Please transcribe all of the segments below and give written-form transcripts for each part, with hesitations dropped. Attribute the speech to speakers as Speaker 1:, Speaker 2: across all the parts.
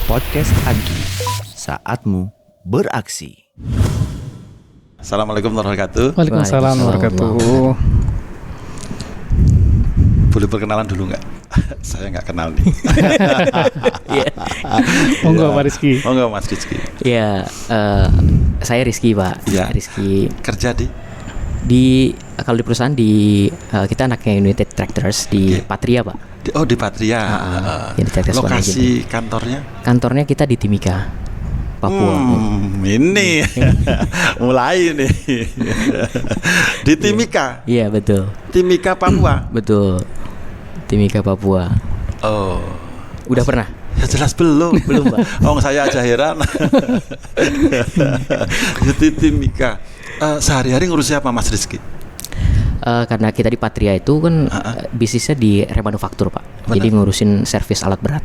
Speaker 1: Podcast Agi, saatmu beraksi.
Speaker 2: Assalamualaikum warahmatullahi wabarakatuh.
Speaker 3: Waalaikumsalam warahmatullahi wabarakatuh.
Speaker 2: Boleh perkenalan dulu nggak? Saya nggak kenal nih.
Speaker 3: Monggo Pak Rizky.
Speaker 2: Monggo Mas Rizky.
Speaker 4: Ya, saya Rizky Pak.
Speaker 2: Iya.
Speaker 4: Rizky
Speaker 2: Kerja
Speaker 4: kalau di perusahaan kita anaknya United Tractors di
Speaker 2: Oke.
Speaker 4: Patria Pak.
Speaker 2: di Patria.
Speaker 4: Jadi Tractors
Speaker 2: Lokasi kantornya?
Speaker 4: Kantornya kita di Timika, Papua.
Speaker 2: Ini mulai nih. Di Timika.
Speaker 4: Iya betul,
Speaker 2: Timika Papua.
Speaker 4: betul. Timika Papua.
Speaker 2: Oh,
Speaker 4: Udah pernah?
Speaker 2: ya jelas belum.
Speaker 4: Belum, Pak.
Speaker 2: Oh, saya aja heran. Di Timika. Sehari-hari ngurus siapa Mas Rizky?
Speaker 4: Karena kita di Patria itu kan bisnisnya di remanufaktur Pak.
Speaker 2: Benar.
Speaker 4: Jadi ngurusin servis alat berat.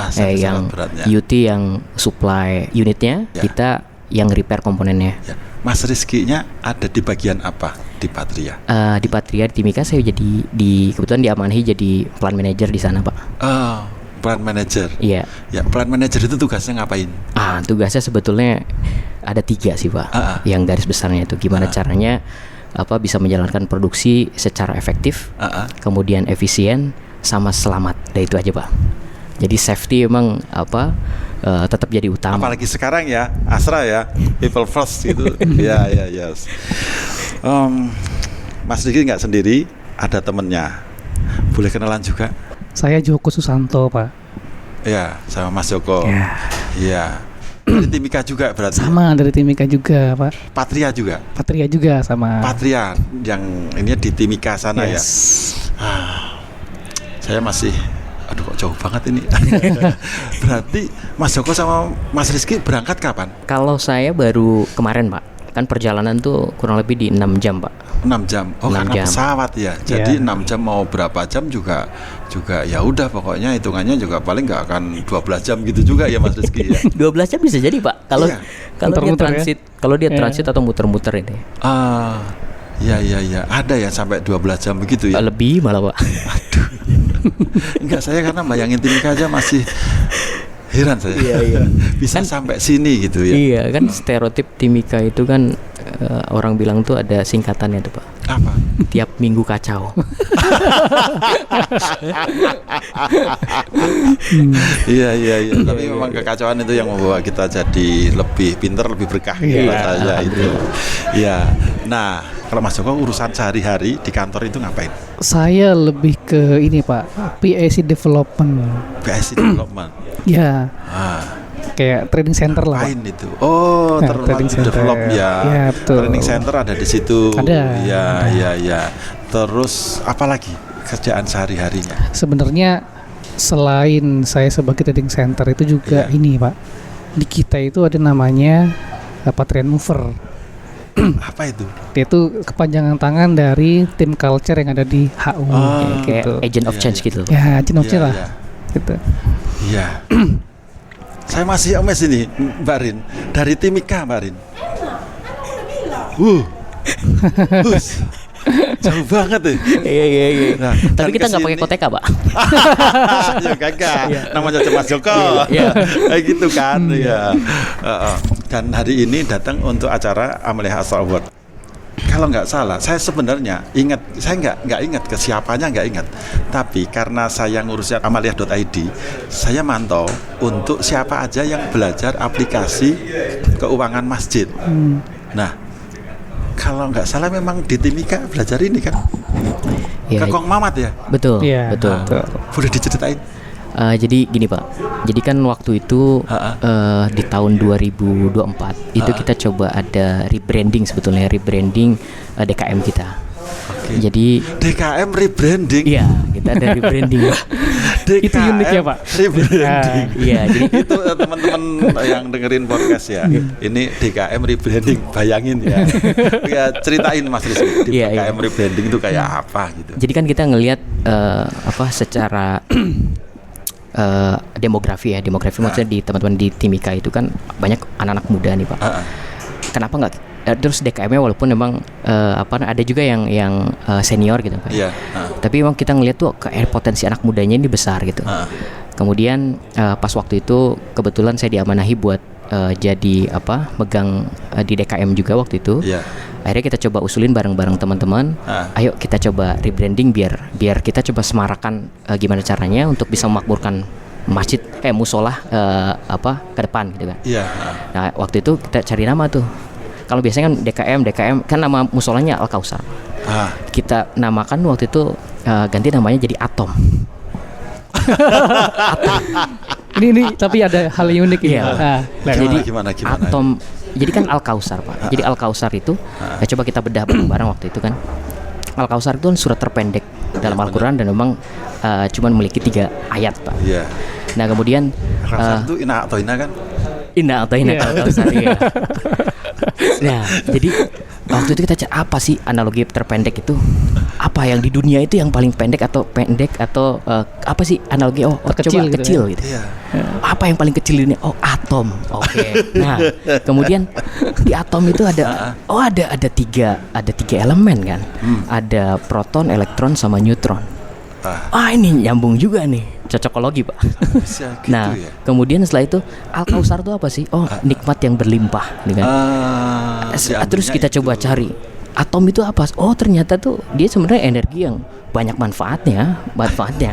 Speaker 2: Servis
Speaker 4: Yang
Speaker 2: alat beratnya.
Speaker 4: UT yang supply unitnya,
Speaker 2: Ya.
Speaker 4: kita yang repair komponennya.
Speaker 2: Ya. Mas Rizky-nya ada di bagian apa di Patria?
Speaker 4: Di Patria di Timika saya jadi kebetulan diamanahi jadi plant manager di sana Pak.
Speaker 2: Oh, plant manager.
Speaker 4: Iya.
Speaker 2: Ya, plant manager itu tugasnya ngapain?
Speaker 4: Tugasnya sebetulnya ada 3 sih Pak. Yang garis besarnya itu gimana caranya bisa menjalankan produksi secara efektif, kemudian efisien sama selamat. Itu aja Pak. Jadi safety emang tetap jadi utama.
Speaker 2: Apalagi sekarang ya, Astra ya, people first gitu. Ya, yes. Mas Rizky nggak sendiri, ada temennya. Boleh kenalan juga?
Speaker 3: Saya Joko Susanto Pak.
Speaker 2: Ya, sama Mas Joko.
Speaker 3: Ya.
Speaker 2: Iya. Dari Timika juga berarti.
Speaker 3: Sama dari Timika juga Pak.
Speaker 2: Patria juga.
Speaker 3: Patria juga sama.
Speaker 2: Patria yang ini di Timika sana ya.
Speaker 3: Yes.
Speaker 2: Saya masih, aduh kok jauh banget ini. Berarti Mas Joko sama Mas Rizky berangkat kapan?
Speaker 4: Kalau saya baru kemarin Pak. Kan perjalanan tuh kurang lebih di 6 jam Pak.
Speaker 2: 6 jam. Oh,
Speaker 4: 6
Speaker 2: karena
Speaker 4: jam.
Speaker 2: pesawat ya. Jadi
Speaker 3: Ya.
Speaker 2: 6 jam mau berapa jam juga ya udah pokoknya hitungannya juga paling nggak akan 12 jam gitu juga ya Mas Rizky ya.
Speaker 4: 12 jam bisa jadi Pak. Kalau
Speaker 2: Iya.
Speaker 4: kalau dia
Speaker 3: Muter-muter ya?
Speaker 4: transit, kalau dia
Speaker 3: Iya.
Speaker 4: transit atau muter-muter ini.
Speaker 2: Ya. Ada ya sampai 12 jam begitu ya.
Speaker 4: Lebih malah Pak.
Speaker 2: Enggak, saya karena bayangin Timika aja masih heran saya.
Speaker 4: Iya.
Speaker 2: Bisa sampai sini gitu ya.
Speaker 4: Iya kan stereotip Timika itu kan orang bilang tuh ada singkatannya tuh Pak.
Speaker 2: Apa?
Speaker 4: Tiap minggu kacau.
Speaker 2: Iya. Tapi memang kekacauan itu yang membawa kita jadi lebih pintar, lebih berkah
Speaker 3: Iya.
Speaker 2: buat saya itu. Iya. Nah, kalau Mas Joko urusan sehari-hari di kantor itu ngapain?
Speaker 3: Saya lebih ke ini Pak, PAC development.
Speaker 2: BSC development.
Speaker 3: Ya,
Speaker 2: Ah,
Speaker 3: kayak training center lah Pak.
Speaker 2: ngapain itu? Oh,
Speaker 3: Nah,
Speaker 2: terlalu
Speaker 3: training center.
Speaker 2: develop ya.
Speaker 3: Ya, betul.
Speaker 2: Training center ada di situ.
Speaker 3: Ada.
Speaker 2: Ya. Terus apa lagi kerjaan sehari-harinya?
Speaker 3: Sebenarnya selain saya sebagai training center itu juga
Speaker 2: Iya.
Speaker 3: ini Pak. Di kita itu ada namanya Patrian Mover.
Speaker 2: Apa itu?
Speaker 3: Dia itu kepanjangan tangan dari tim culture yang ada di HU.
Speaker 4: Kayak
Speaker 3: gitu.
Speaker 4: agent of
Speaker 2: Iya,
Speaker 4: change
Speaker 2: iya.
Speaker 4: gitu.
Speaker 3: Ya, agent of change lah.
Speaker 2: Iya.
Speaker 3: Gitu.
Speaker 2: Iya. Saya masih emes ini Mbak Rin. Dari Timika Mbak Rin. Hus. Jauh banget ya.
Speaker 4: Iya.
Speaker 2: Nah,
Speaker 4: Tapi
Speaker 2: dan
Speaker 4: kita nggak pakai
Speaker 2: kesini-
Speaker 4: koteka Pak.
Speaker 2: Ya kagak. Namanya cuma Joko.
Speaker 4: Iya.
Speaker 2: Kayak gitu kan. Ya. Dan hari ini datang untuk acara Amelia Astra Award. Kalau nggak salah, saya sebenarnya nggak ingat ke siapanya, nggak ingat. Tapi karena saya ngurusnya amalia.id, saya mantau untuk siapa aja yang belajar aplikasi keuangan masjid. Nah, kalau nggak salah memang di Timika belajar ini kan,
Speaker 4: Iya.
Speaker 2: ke Kong Mamat ya.
Speaker 4: Betul.
Speaker 3: Iya,
Speaker 4: Betul.
Speaker 2: Boleh diceritain?
Speaker 4: Jadi gini Pak. Jadi kan waktu itu di tahun 2024 itu kita coba ada rebranding DKM kita.
Speaker 2: Oke.
Speaker 4: Jadi
Speaker 2: DKM rebranding.
Speaker 4: iya kita ada rebranding.
Speaker 2: DKM
Speaker 3: Itu unik ya, Pak?
Speaker 2: rebranding.
Speaker 4: Iya. Jadi
Speaker 2: Itu teman-teman yang dengerin podcast ya. Ini DKM rebranding, bayangin ya. Ya ceritain Mas Rizky, di
Speaker 4: Iya,
Speaker 2: DKM
Speaker 4: iya.
Speaker 2: rebranding itu kayak apa gitu.
Speaker 4: Jadi kan kita ngelihat secara demografi maksudnya di teman-teman di Timika itu kan banyak anak-anak muda nih Pak. Kenapa nggak terus DKM-nya walaupun memang ada juga yang senior gitu Pak.
Speaker 2: Iya.
Speaker 4: Tapi memang kita ngelihat tuh potensi anak mudanya ini besar gitu. Kemudian pas waktu itu kebetulan saya diamanahi buat jadi megang di DKM juga waktu itu.
Speaker 2: Iya.
Speaker 4: Akhirnya kita coba usulin bareng-bareng teman-teman. Ayo kita coba rebranding biar kita coba semarakan gimana caranya untuk bisa memakmurkan masjid musola ke depan gitu kan.
Speaker 2: Iya.
Speaker 4: Nah, waktu itu kita cari nama tuh. Kalau biasanya kan DKM kan nama musolanya Al Kausar. Kita namakan waktu itu ganti namanya jadi Atom.
Speaker 3: Ini tapi ada hal yang unik ini.
Speaker 4: Iya. Jadi
Speaker 2: Gimana?
Speaker 4: Atom. Jadi kan Al Kausar, Pak. Jadi Al Kausar itu coba kita bedah bareng-bareng waktu itu kan. Al Kausar itu kan surat terpendek dalam Al-Qur'an dan memang cuma memiliki 3 ayat, Pak.
Speaker 2: Iya.
Speaker 4: Nah, kemudian
Speaker 2: Kausar itu Inna atau Inna kan?
Speaker 4: Inna atau Inna Al Kausar ya. Nah, jadi waktu itu kita cari apa sih analogi terpendek itu? Apa yang di dunia itu yang paling pendek atau apa sih analogi?
Speaker 3: Terkecil
Speaker 4: coba
Speaker 3: gitu
Speaker 4: kecil
Speaker 3: ya?
Speaker 4: gitu.
Speaker 2: Iya.
Speaker 4: Apa yang paling kecil ini? Atom. Oke. Nah, kemudian di atom itu ada tiga elemen kan. Ada proton, elektron sama neutron. Ini nyambung juga nih. Cocokologi, Pak.
Speaker 2: Bisa gitu
Speaker 4: Nah,
Speaker 2: ya?
Speaker 4: kemudian setelah itu Al Kausar itu apa sih? Nikmat yang berlimpah, gitu kan. Terus kita coba cari atom itu apa? Ternyata tuh dia sebenarnya energi yang banyak manfaatnya,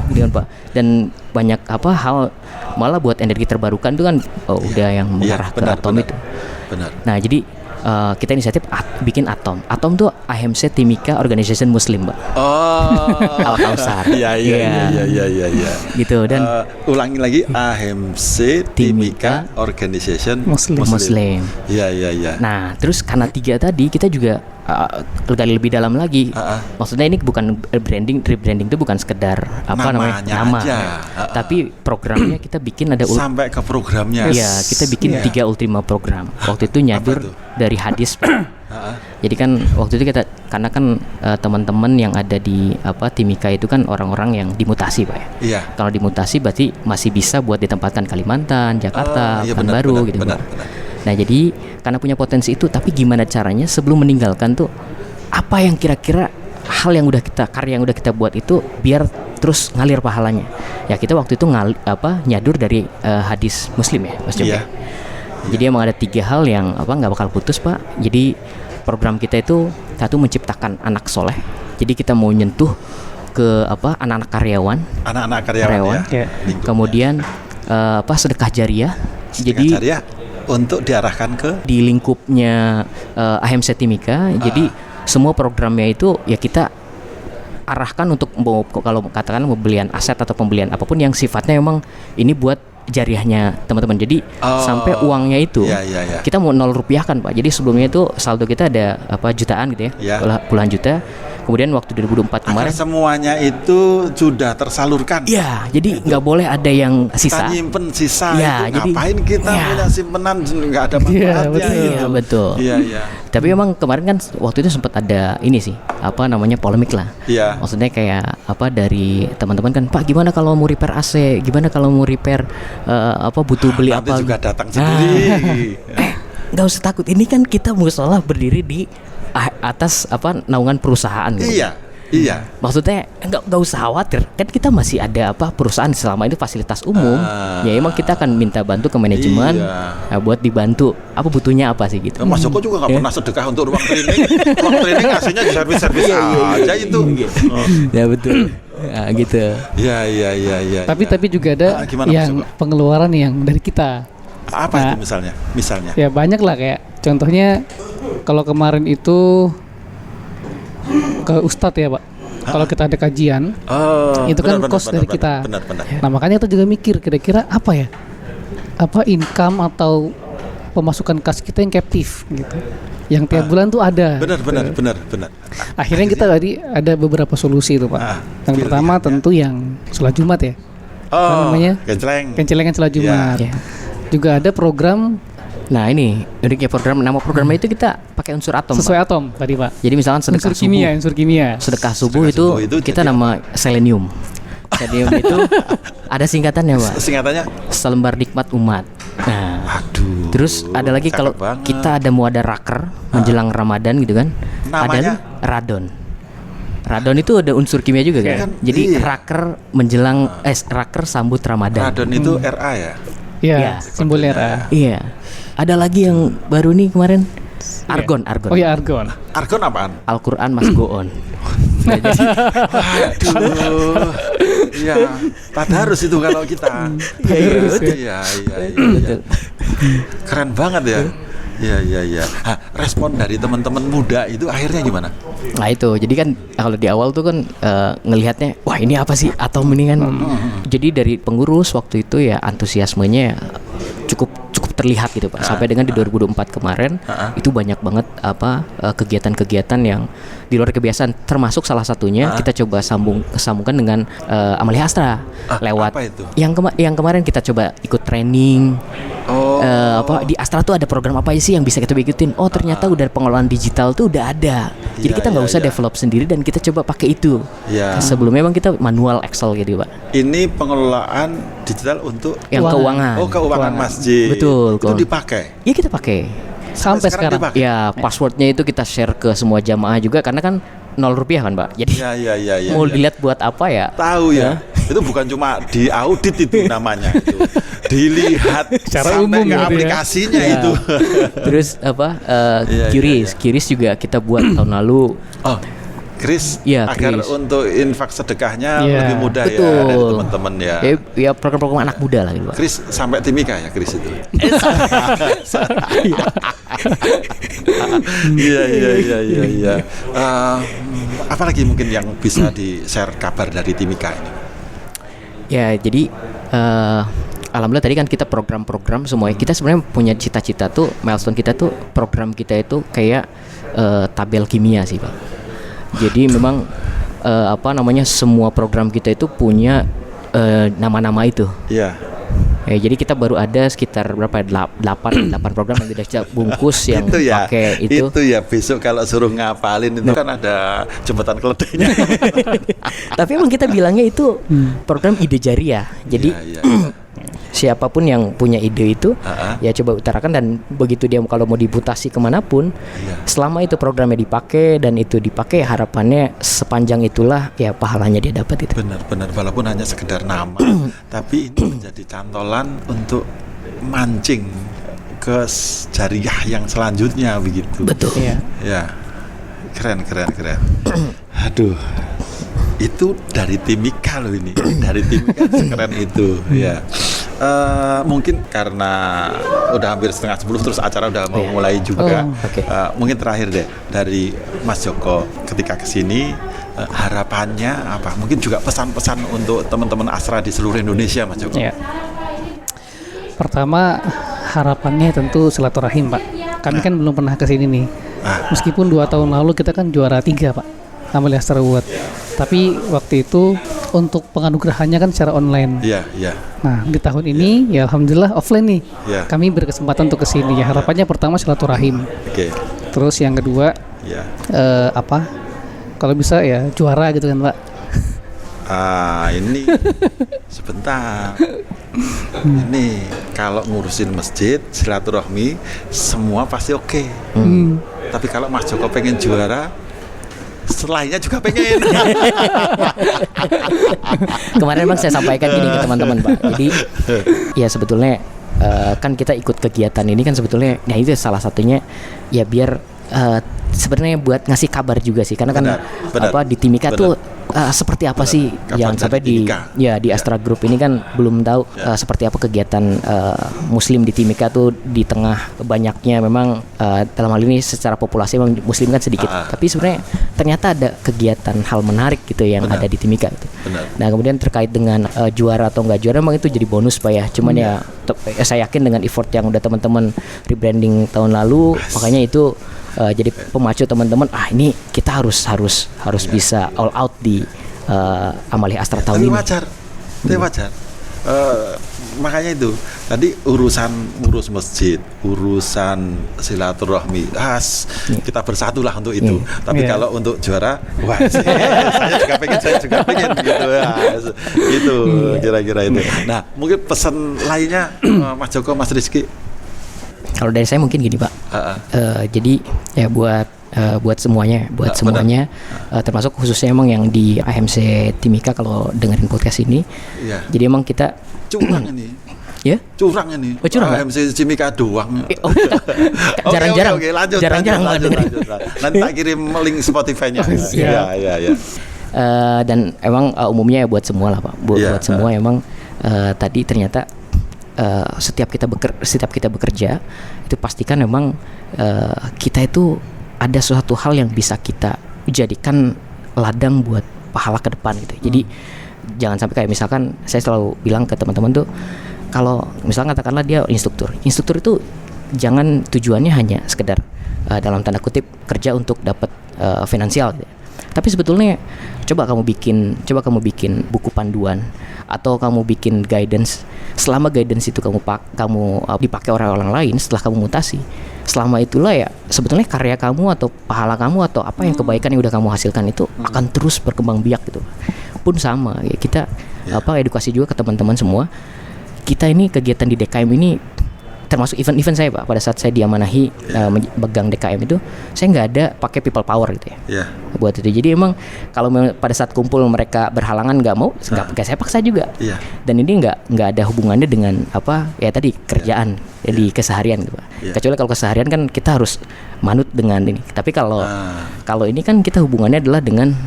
Speaker 4: gitu kan, Pak. Dan banyak hal malah buat energi terbarukan itu kan udah yang mengarah ke atom itu.
Speaker 2: Benar.
Speaker 4: Nah, jadi kita inisiatif bikin Atom. Atom tuh AHMC Timika Organization Muslim, Mbak. Al Kausar.
Speaker 2: Iya.
Speaker 4: Gitu dan
Speaker 2: ulangi lagi AHMC Timika Organization
Speaker 4: Muslim.
Speaker 2: Iya.
Speaker 4: Nah, terus karena 3 tadi kita juga gali lebih dalam lagi. Maksudnya ini bukan rebranding itu bukan sekedar nama
Speaker 2: aja.
Speaker 4: Tapi programnya kita bikin ada
Speaker 2: sampai ke programnya.
Speaker 4: Iya, kita bikin 3 ultima program. Waktu itu nyadur dari hadis, Pak. Jadi kan waktu itu kita karena kan teman-teman yang ada di Timika itu kan orang-orang yang dimutasi, Pak ya.
Speaker 2: Iya.
Speaker 4: Kalau dimutasi berarti masih bisa buat ditempatkan Kalimantan, Jakarta, Pekanbaru gitu.
Speaker 2: Benar.
Speaker 4: Nah, jadi karena punya potensi itu, tapi gimana caranya sebelum meninggalkan tuh apa yang kira-kira karya yang udah kita buat itu biar terus ngalir pahalanya. Ya kita waktu itu nyadur dari hadis Muslim ya, Mas Jom.
Speaker 2: Iya.
Speaker 4: Jadi emang ada 3 hal yang nggak bakal putus, Pak. Jadi program kita itu satu menciptakan anak soleh. Jadi kita mau nyentuh ke anak-anak karyawan. Ya. Kemudian sedekah jariah. Jadi
Speaker 2: jariah untuk diarahkan ke
Speaker 4: di lingkupnya AHMC Timika. Jadi semua programnya itu ya kita arahkan untuk kalau katakan pembelian aset atau pembelian apapun yang sifatnya memang ini buat jariahnya teman-teman. Jadi sampai uangnya itu kita mau 0 rupiah kan, Pak. Jadi sebelumnya itu saldo kita ada jutaan gitu ya, puluhan juta. Kemudian waktu 2024 kemarin
Speaker 2: semuanya itu sudah tersalurkan.
Speaker 4: Iya, jadi nggak boleh ada yang sisa.
Speaker 2: Kita nyimpen sisa
Speaker 4: ya,
Speaker 2: itu
Speaker 4: jadi,
Speaker 2: ngapain kita punya simpenan nggak ada manfaatnya.
Speaker 4: Iya, betul.
Speaker 2: Iya.
Speaker 4: Tapi memang kemarin kan waktu itu sempat ada ini sih, polemik lah.
Speaker 2: Iya.
Speaker 4: Maksudnya kayak dari teman-teman kan, Pak gimana kalau mau repair AC, gimana kalau mau repair butuh beli
Speaker 2: nanti
Speaker 4: apa?
Speaker 2: juga datang sendiri.
Speaker 4: Nggak usah takut, ini kan kita musola berdiri di atas naungan perusahaan gitu.
Speaker 2: Iya.
Speaker 4: Maksudnya nggak usah khawatir, kan kita masih ada perusahaan selama ini fasilitas umum. Ya emang kita akan minta bantu ke manajemen buat dibantu butuhnya apa sih gitu.
Speaker 2: Mas Joko juga nggak pernah sedekah untuk ruang training. Ruang training aslinya di servis aja itu.
Speaker 4: Ya betul. Ya, gitu.
Speaker 2: Iya.
Speaker 3: Tapi juga ada yang pengeluaran yang dari kita.
Speaker 2: Apa itu misalnya?
Speaker 3: Ya banyak lah, kayak contohnya kalau kemarin itu ke Ustadz ya, Pak. Kalau kita ada kajian, itu kan kos dari kita.
Speaker 2: Benar.
Speaker 3: Nah makanya kita juga mikir kira-kira apa ya? Income atau pemasukan kas kita yang captive gitu, yang tiap bulan tuh ada.
Speaker 2: Benar.
Speaker 3: Akhirnya kita tadi ada beberapa solusi itu, Pak. Yang pertama tentu yang sholat Jumat ya. Namanya kenceleng sholat Jumat. Ya. Juga ada program.
Speaker 4: Nah ini uniknya nama programnya itu kita pakai unsur atom,
Speaker 3: sesuai
Speaker 4: Pak.
Speaker 3: atom tadi, Pak.
Speaker 4: Jadi misalkan sedekah
Speaker 3: unsur kimia.
Speaker 4: Sedekah subuh itu kita nama selenium. Selenium itu ada singkatannya, Pak.
Speaker 2: Singkatannya
Speaker 4: selembar nikmat umat. Nah, terus ada lagi kalau kita mau ada raker menjelang Ramadan gitu kan.
Speaker 2: Namanya
Speaker 4: ada radon. Radon itu ada unsur kimia juga kan? Jadi
Speaker 2: iya.
Speaker 4: raker menjelang raker sambut Ramadan.
Speaker 2: Radon itu Ra ya.
Speaker 3: Iya, simbol RA.
Speaker 4: Iya. Ada lagi yang baru nih kemarin. Argon.
Speaker 3: Oh ya, argon.
Speaker 2: Argon apaan?
Speaker 4: Al-Quran must go on.
Speaker 2: Waduh. Iya, tadarus itu kalau kita. Iya. Keren banget ya. Iya. Respon dari teman-teman muda itu akhirnya gimana?
Speaker 4: Nah itu, jadi kan kalau di awal tuh kan ngelihatnya, wah ini apa sih atom ini kan. Jadi dari pengurus waktu itu ya antusiasmenya cukup terlihat gitu Pak. Sampai dengan di 2024 kemarin itu banyak banget kegiatan-kegiatan yang di luar kebiasaan, termasuk salah satunya kita coba sambungkan dengan Amalia Astra lewat
Speaker 2: apa itu?
Speaker 4: Yang kemarin kita coba ikut training. Di Astra tuh ada program apa sih yang bisa kita ikutin? Oh ternyata udah pengelolaan digital tuh udah ada. Jadi kita nggak usah develop sendiri dan kita coba pakai itu. Sebelumnya memang kita manual Excel gitu Pak.
Speaker 2: Ini pengelolaan digital untuk
Speaker 4: yang keuangan.
Speaker 2: Oh keuangan masjid.
Speaker 4: Betul.
Speaker 2: Itu dipakai.
Speaker 4: Iya kita pakai.
Speaker 3: Sampai sekarang.
Speaker 4: Ya passwordnya itu kita share ke semua jamaah juga karena kan 0 rupiah kan Pak. Jadi mau dilihat buat apa ya?
Speaker 2: Tahu ya. Itu bukan cuma diaudit itu namanya itu. Dilihat
Speaker 3: secara
Speaker 2: sampai
Speaker 3: umum
Speaker 2: ke
Speaker 3: gitu
Speaker 2: aplikasinya
Speaker 4: ya.
Speaker 2: itu.
Speaker 4: Terus QRIS juga kita buat tahun lalu.
Speaker 2: Oh, Kris,
Speaker 4: ya,
Speaker 2: agar
Speaker 4: Kris.
Speaker 2: untuk infak sedekahnya
Speaker 3: Ya,
Speaker 2: lebih mudah
Speaker 4: betul.
Speaker 2: ya dari teman-teman ya.
Speaker 4: Ya program-program anak muda lah gitu Pak.
Speaker 2: Kris sampai Timika ya Kris itu. Iya. Apalagi mungkin yang bisa di-share kabar dari Timika ini?
Speaker 4: Ya jadi alhamdulillah tadi kan kita program-program semuanya. Kita sebenarnya punya cita-cita tuh, milestone kita tuh, program kita itu kayak tabel kimia sih Pak. Jadi memang semua program kita itu punya nama-nama itu.
Speaker 2: Iya.
Speaker 4: Jadi kita baru ada sekitar berapa 8 program yang sudah bungkus yang
Speaker 2: itu ya,
Speaker 4: pakai itu.
Speaker 2: Itu ya besok kalau suruh ngapalin itu kan ada jembatan keledainya.
Speaker 4: Tapi emang kita bilangnya itu program ide jariah. Jadi siapapun yang punya ide itu ya coba utarakan, dan begitu dia kalau mau diputasi kemanapun, selama itu programnya dipakai dan itu dipakai, harapannya sepanjang itulah ya pahalanya dia dapat itu.
Speaker 2: Benar walaupun hanya sekedar nama tapi ini menjadi cantolan untuk mancing ke jariah yang selanjutnya begitu.
Speaker 4: Betul.
Speaker 2: Ya. Keren. Aduh. Itu dari Timika loh ini. Dari Timika sekeren itu ya. Mungkin karena udah hampir 9:30 terus acara udah mau mulai juga. Mungkin terakhir deh dari Mas Joko ketika kesini, harapannya apa? Mungkin juga pesan-pesan untuk teman-teman Astra di seluruh Indonesia, Mas Joko.
Speaker 3: Ya. Pertama harapannya tentu silaturahim Pak. Kami kan belum pernah kesini nih. Meskipun 2 tahun lalu kita kan juara 3 Pak, Amalia Astra Award. Tapi waktu itu untuk penganugerahannya kan secara online.
Speaker 2: Iya.
Speaker 3: Nah di tahun ini ya alhamdulillah offline nih. Kami berkesempatan untuk kesini. Ya harapannya pertama silaturahim. Terus yang kedua kalau bisa ya juara gitu kan Pak.
Speaker 2: Ini sebentar. Ini kalau ngurusin masjid silaturahmi semua pasti oke. Tapi kalau Mas Joko pengen juara, selainnya juga pengen.
Speaker 4: Kemarin memang saya sampaikan gini ke teman-teman Pak. Jadi ya sebetulnya kan kita ikut kegiatan ini kan sebetulnya, nah itu salah satunya ya biar sebenarnya buat ngasih kabar juga sih, karena kan di Timika tuh seperti apa sih yang sampai di Astra Group ini kan belum tahu seperti apa kegiatan Muslim di Timika tuh, di tengah banyaknya memang dalam hal ini secara populasi memang Muslim kan sedikit, tapi sebenarnya ternyata ada kegiatan hal menarik gitu yang ada di Timika gitu. Nah kemudian terkait dengan juara atau enggak juara memang itu jadi bonus Pak ya, cuman saya yakin dengan effort yang udah teman-teman rebranding tahun lalu, makanya itu jadi pemacu teman-teman, ini kita harus bisa all out di Amalia Astra tahun ini.
Speaker 2: Tapi wajar. Makanya itu tadi ngurus masjid, urusan silaturahmi, kita bersatulah untuk itu. Tapi kalau untuk juara, saya juga pengen gitu ya. Gitu kira-kira itu. Nah, mungkin pesan lainnya Mas Joko, Mas Rizky.
Speaker 4: Kalau dari saya mungkin gini Pak. Jadi ya buat buat semuanya, termasuk khususnya emang yang di AMC Timika kalau dengerin podcast ini.
Speaker 2: Iya.
Speaker 4: Jadi emang kita
Speaker 2: curang ini.
Speaker 4: Ya?
Speaker 2: Curang ini.
Speaker 4: Oh, curang,
Speaker 2: AMC Timika doang.
Speaker 4: Jarang-jarang.
Speaker 2: Oke, lanjut. Nanti tak kirim link Spotify-nya. Iya.
Speaker 4: Dan emang umumnya ya buat semua lah Pak. Buat semua emang tadi ternyata setiap kita bekerja itu pastikan memang kita itu ada suatu hal yang bisa kita jadikan ladang buat pahala ke depan gitu. Jadi jangan sampai kayak misalkan saya selalu bilang ke teman-teman tuh, kalau misalkan katakanlah dia instruktur itu jangan tujuannya hanya sekedar dalam tanda kutip kerja untuk dapat finansial gitu. Tapi sebetulnya coba kamu bikin buku panduan atau kamu bikin guidance. Selama guidance itu kamu dipakai orang lain setelah kamu mutasi, selama itulah ya sebetulnya karya kamu atau pahala kamu atau apa yang kebaikan yang udah kamu hasilkan itu akan terus berkembang biak gitu. Pun sama ya, kita edukasi juga ke teman-teman semua. Kita ini kegiatan di DKM ini termasuk event-event saya Pak, pada saat saya diamanahi megang DKM itu saya nggak ada pakai people power gitu ya. Buat itu. Jadi emang kalau pada saat kumpul mereka berhalangan nggak mau, nggak saya paksa juga. Dan ini nggak ada hubungannya dengan tadi kerjaan di keseharian gitu Pak. Kecuali kalau keseharian kan kita harus manut dengan ini. Tapi kalau ini kan kita hubungannya adalah dengan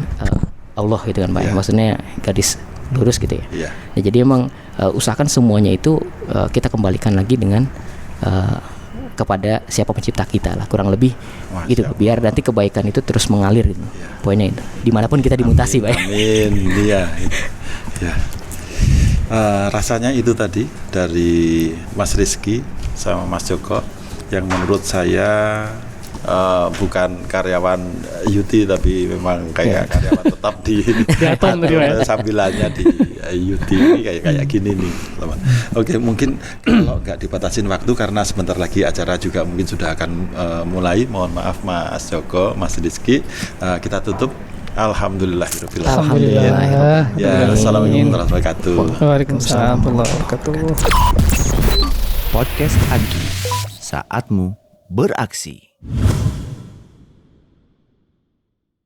Speaker 4: Allah gitu kan Pak. Maksudnya gadis lurus gitu ya. Jadi emang usahakan semuanya itu kita kembalikan lagi dengan kepada siapa pencipta kita lah, kurang lebih gitu, biar nanti kebaikan itu terus mengalir gitu. Poinnya itu dimanapun kita dimutasi Pak.
Speaker 2: Amin. Rasanya itu tadi dari Mas Rizky sama Mas Joko yang menurut saya bukan karyawan UT tapi memang kayak karyawan tetap di sambilannya di UT ini kayak gini nih teman. Oke, mungkin kalau nggak dibatasin waktu karena sebentar lagi acara juga mungkin sudah akan mulai. Mohon maaf Mas Joko, Mas Rizky, kita tutup. Alhamdulillahirabbil alamin. Ya, assalamualaikum warahmatullahi wabarakatuh.
Speaker 3: Waalaikumsalam warahmatullahi wabarakatuh.
Speaker 1: Podcast Agi, saatmu beraksi.